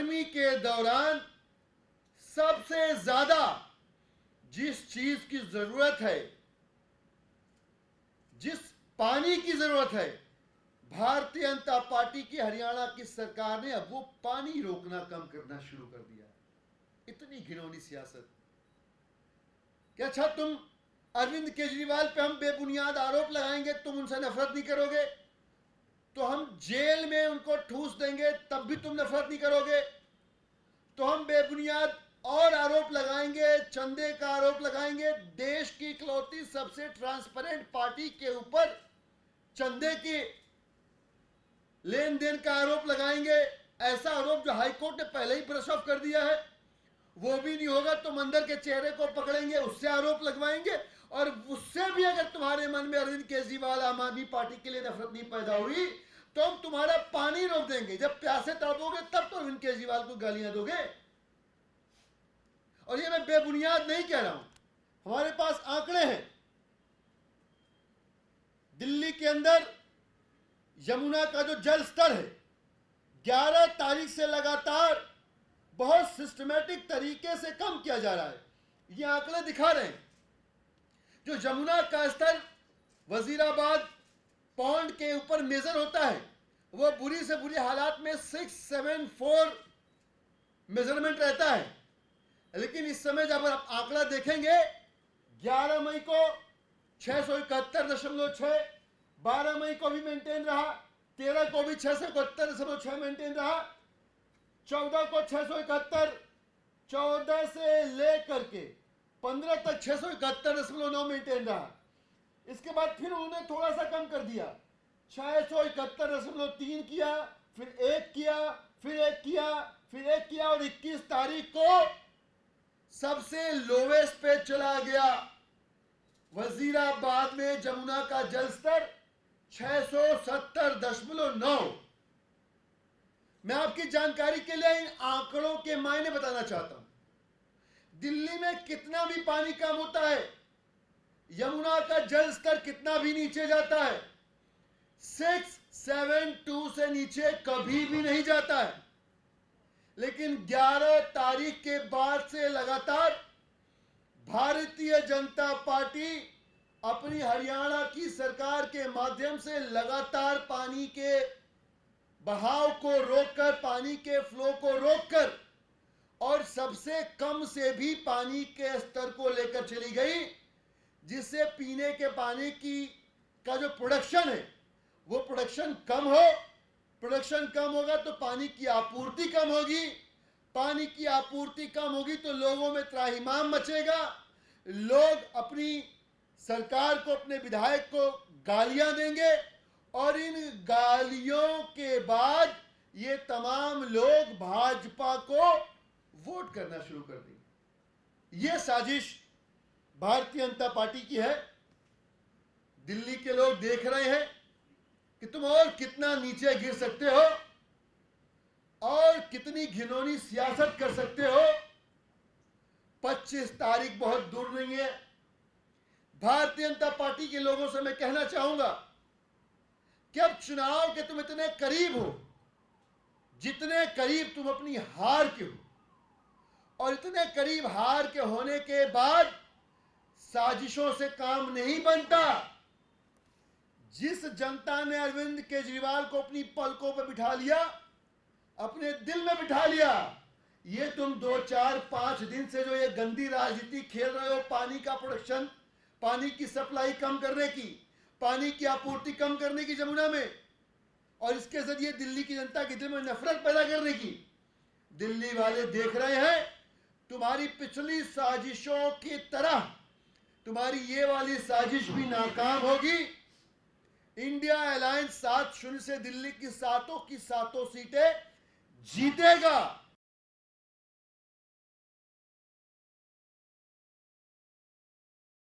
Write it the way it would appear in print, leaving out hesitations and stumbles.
गर्मी के दौरान सबसे ज्यादा जिस चीज की जरूरत है, जिस पानी की जरूरत है, भारतीय जनता पार्टी की हरियाणा की सरकार ने अब वो पानी रोकना कम करना शुरू कर दिया। इतनी घिनौनी सियासत। क्या अच्छा तुम अरविंद केजरीवाल पे हम बेबुनियाद आरोप लगाएंगे, तुम उनसे नफरत नहीं करोगे? तो हम जेल में उनको ठूस देंगे तब भी तुम नफरत नहीं करोगे? तो हम बेबुनियाद और आरोप लगाएंगे, चंदे का आरोप लगाएंगे, देश की इकलौती सबसे ट्रांसपेरेंट पार्टी के ऊपर चंदे की लेन देन का आरोप लगाएंगे, ऐसा आरोप जो हाईकोर्ट ने पहले ही ब्रश ऑफ कर दिया है। वो भी नहीं होगा तो मंदिर के चेहरे को पकड़ेंगे, उससे आरोप लगवाएंगे, और उससे भी अगर तुम्हारे मन में अरविंद केजरीवाल आम आदमी पार्टी के लिए नफरत नहीं पैदा हुई तो हम तुम्हारा पानी रोक देंगे। जब प्यासे तड़पोगे तब तो अरविंद केजरीवाल को गालियां दोगे। और ये मैं बेबुनियाद नहीं कह रहा हूं, हमारे पास आंकड़े हैं। दिल्ली के अंदर यमुना का जो जल स्तर है 11 तारीख से लगातार बहुत सिस्टमैटिक तरीके से कम किया जा रहा है। ये आंकड़े दिखा रहे हैं। जो यमुना का स्तर वजीराबाद पॉन्ड के ऊपर मेजर होता है वो बुरी से बुरी हालात में 674 मेजरमेंट रहता है, लेकिन इस समय जब आप आंकड़ा देखेंगे 11 मई को 671.6, 12 मई को भी मेंटेन रहा, 13 को भी 671.6 मेंटेन रहा, 14 को 671, 14 से लेकर के 15 तक 671.9 मेंटेन रहा। इसके बाद फिर उन्होंने थोड़ा सा कम कर दिया, 671.3 किया, फिर 1 किया, फिर 1 किया, फिर 1 किया, और 21 तारीख को सबसे लोवेस्ट पे चला गया। वजीराबाद में जमुना का जल स्तर 670.9। मैं आपकी जानकारी के लिए इन आंकड़ों के मायने बताना चाहता हूं। दिल्ली में कितना भी पानी कम होता है, यमुना का जल स्तर कितना भी नीचे जाता है, 672 से नीचे कभी भी नहीं जाता है। लेकिन 11 तारीख के बाद से लगातार भारतीय जनता पार्टी अपनी हरियाणा की सरकार के माध्यम से लगातार पानी के बहाव को रोककर, पानी के फ्लो को रोककर, और सबसे कम से भी पानी के स्तर को लेकर चली गई, जिससे पीने के पानी का जो प्रोडक्शन है वो प्रोडक्शन कम हो। प्रोडक्शन कम होगा तो पानी की आपूर्ति कम होगी, पानी की आपूर्ति कम होगी तो लोगों में त्राहिमाम मचेगा, लोग अपनी सरकार को, अपने विधायक को गालियां देंगे, और इन गालियों के बाद ये तमाम लोग भाजपा को वोट करना शुरू कर देंगे। ये साजिश भारतीय जनता पार्टी की है। दिल्ली के लोग देख रहे हैं कि तुम और कितना नीचे गिर सकते हो और कितनी घिनौनी सियासत कर सकते हो। 25 तारीख बहुत दूर नहीं है। भारतीय जनता पार्टी के लोगों से मैं कहना चाहूंगा कि अब चुनाव के तुम इतने करीब हो, जितने करीब तुम अपनी हार के हो, और इतने करीब हार के होने के बाद साजिशों से काम नहीं बनता। जिस जनता ने अरविंद केजरीवाल को अपनी पलकों पर बिठा लिया, अपने दिल में बिठा लिया, ये तुम 2, 4, 5 दिन से जो ये गंदी राजनीति खेल रहे हो, पानी का प्रोडक्शन, पानी की सप्लाई कम करने की, पानी की आपूर्ति कम करने की जमुना में, और इसके जरिए दिल्ली की जनता के दिल में नफरत पैदा करने की, दिल्ली वाले देख रहे हैं। तुम्हारी पिछली साजिशों की तरह तुम्हारी ये वाली साजिश भी नाकाम होगी। इंडिया अलायंस 7-0 से दिल्ली की सातों सीटें जीतेगा।